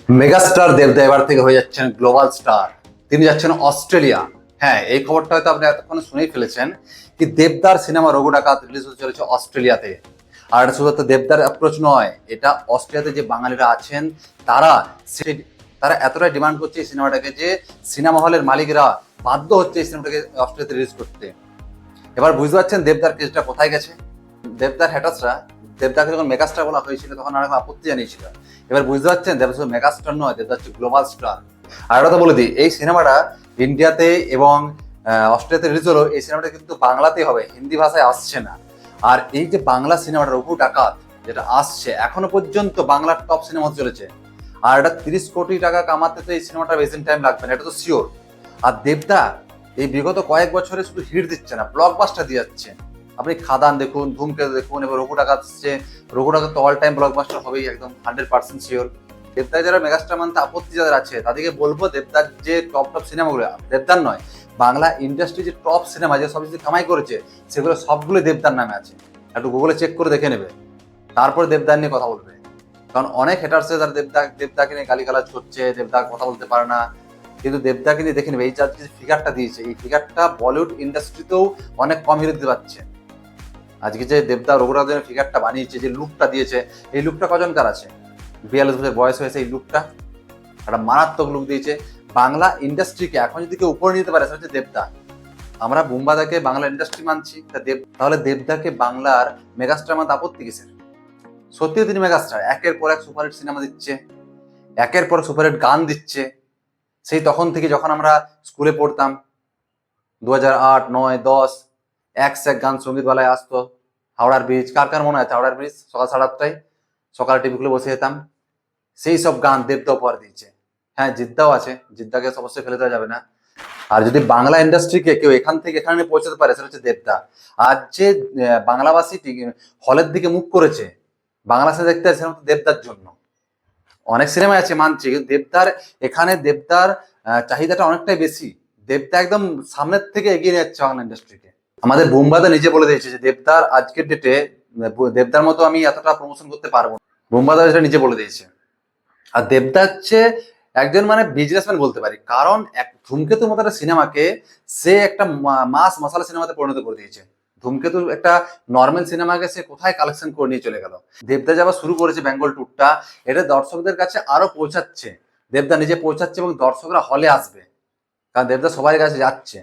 Megastar দেবদা এবার থেকে হয়ে যাচ্ছেন গ্লোবাল স্টার। তিনি যাচ্ছেন অস্ট্রেলিয়া। হ্যাঁ, এই খবরটা হয়তো আপনি এতক্ষণ শুনেই ফেলেছেন কি দেবদার সিনেমা রঘু ডাকাত রিলিজ হতে চলেছে অস্ট্রেলিয়াতে। আর এটা শুধু দেবদার অ্যাপ্রোচ নয়, এটা অস্ট্রেলিয়াতে যে বাঙালিরা আছেন তারা তারা এতটাই ডিমান্ড করছে এই সিনেমাটাকে যে সিনেমা হলের মালিকরা বাধ্য হচ্ছে এই সিনেমাটাকে অস্ট্রেলিয়াতে রিলিজ করতে। এবার বুঝতে পারছেন দেবদার কেসটা কোথায় গেছে। দেবদার হ্যাটার্সরা দেবদাকে যখন মেগাস্টার বলা হয়েছিল তখন আর আপত্তি জানিয়েছিল। এবার বুঝতে পারছেন দেবদা শুধু মেগাস্টার নয়, দেবদা হচ্ছে গ্লোবাল স্টার। আর একটা কথা বলে দিই, এই সিনেমাটা ইন্ডিয়াতে এবং অস্ট্রেলিয়াতে রিলিজ হলো, এই সিনেমাটা কিন্তু বাংলাতেই হবে, হিন্দি ভাষায় আসছে না। আর এই যে বাংলা সিনেমাটা রঘু ডাকাত যেটা আসছে, এখনো পর্যন্ত বাংলার টপ সিনেমা চলেছে। আর এটা 30 কোটি টাকা কামাতে তো এই সিনেমাটা বেশি টাইম লাগবে না, এটা তো শিওর। আর দেবদা এই বিগত কয়েক বছরে শুধু হিট দিচ্ছে না, ব্লকবাস্টার দিয়ে যাচ্ছে। আপনি খাদান দেখুন, ধূমকেতু দেখুন, এবার রঘু ডাকাত আসছে। রঘু ডাকাত তো অল টাইম ব্লকবাস্টার হবেই, একদম 100% শিওর। দেবদার যারা মেগাস্টার মানতে আপত্তি যাদের আছে তাদেরকে বলবো, দেবদার যে টপ টপ সিনেমাগুলো, দেবদার নয়, বাংলা ইন্ডাস্ট্রি যে টপ সিনেমা যে সব কিছু কামাই করেছে সেগুলো সবগুলো দেবদার নামে আছে। একটু গুগলে চেক করে দেখে নেবে, তারপরে দেবদার নিয়ে কথা বলবে। কারণ অনেক হেটার্সে যারা দেবদাকে নিয়ে গালিগালাজ করছে, দেবদা কথা বলতে পারে না, কিন্তু দেবদাকে নিয়ে দেখে নেবে এই যে ফিগারটা দিয়েছে, এই ফিগারটা বলিউড ইন্ডাস্ট্রিতেও অনেক কম হিরো দিতে পারছে। আজকে যে দেবদা রঘুরাজনের ফিগারটা বানিয়েছে, যে লুকটা দিয়েছে, এই লুকটা কজনকার আছে? 42 বছর বয়স হয়েছে, এই লুকটা একটা মারাত্মক লুক দিয়েছে। বাংলা ইন্ডাস্ট্রিকে এখন যদি কেউ উপরে নিতে পারে সেটা হচ্ছে দেবদা। আমরা বুম্বাদাকে বাংলা ইন্ডাস্ট্রি মানছি, তাহলে দেবদাকে বাংলার মেগাস্টার মানতে আপত্তি কিসের? সত্যিও তিনি মেগাস্টার, একের পর এক সুপারহিট সিনেমা দিচ্ছে, একের পর সুপারহিট গান দিচ্ছে। সেই তখন থেকে যখন আমরা স্কুলে পড়তাম 2008, 9, 10, এক গান সঙ্গীতবেলায় আসতো। হাওড়ার ব্রিজ, কার কার মনে আছে হাওড়ার ব্রিজ? সকাল 8:30টায় সকালে টিভি খুলে বসে যেতাম। সেই সব গান দেবদা উপহার দিয়েছে। হ্যাঁ, জিদ্দাও আছে, জিদ্দাকে অবশ্যই ফেলে দেওয়া যাবে না। আর যদি বাংলা ইন্ডাস্ট্রিকে কেউ এখান থেকে এখানে পৌঁছাতে পারে সেটা হচ্ছে দেবদা। আজ যে বাংলাভাষী হলের দিকে মুখ করেছে, বাংলা সিনেমা দেখতে আসছে দেবদার জন্য। অনেক সিনেমা আছে মানছি, কিন্তু দেবদার চাহিদাটা অনেকটাই বেশি। দেবদা একদম সামনের থেকে এগিয়ে নিয়ে যাচ্ছে বাংলা ইন্ডাস্ট্রিকে। আমাদের বোম্বাদা নিজে বলে দিয়েছে যে দেবদার আজকের ডেটে দেবদার মতো আমি এতটা প্রমোশন করতে পারবো না। বোম্বাদা যেটা নিজে বলে দিয়েছে। আর দেবদা হচ্ছে একজন মানে বিজনেসম্যান বলতে পারি, কারণ এক ধূমকেতু মতো একটা সিনেমাকে সে একটা মাস মশালা সিনেমাতে পরিণত করে দিয়েছে। ধূমকেতু একটা নর্মাল সিনেমাকে সে কোথায় কালেকশন করে নিয়ে চলে গেল। দেবদা যাওয়া শুরু করেছে বেঙ্গল ট্যুরটা, এটা দর্শকদের কাছে আরো পৌঁছাচ্ছে। দেবদা নিজে পৌঁছাচ্ছে এবং দর্শকরা হলে আসবে, কারণ দেবদা সবার কাছে যাচ্ছে।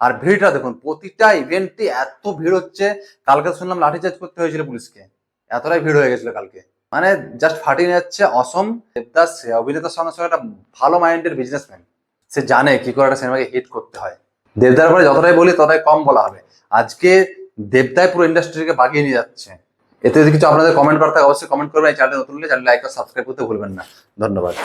আর ভিড়টা দেখুন, প্রতিটা ইভেন্টে এত ভিড় হচ্ছে। কালকে শুনলাম লাঠিচার্জ করতে হয়েছিল পুলিশকে, এতটাই ভিড় হয়ে গেছিল কালকে। মানে জাস্ট ফাটিয়ে যাচ্ছে। অসম দেবদাস অভিনেতার সঙ্গে সঙ্গে একটা ভালো মাইন্ডের বিজনেসম্যান, সে জানে কি করে একটা সিনেমাকে হিট করতে হয়। দেবদার পরে যতটাই বলি ততটাই কম বলা হবে। আজকে দেবদায় পুরো ইন্ডাস্ট্রিকে বাগিয়ে নিয়ে যাচ্ছে। এতে যদি কিছু আপনাদের কমেন্ট করতে অবশ্যই কমেন্ট করবেন। এই চ্যানেলটা নতুন হলে চ্যানেল লাইক আর সাবস্ক্রাইব করতে ভুলবেন না। ধন্যবাদ।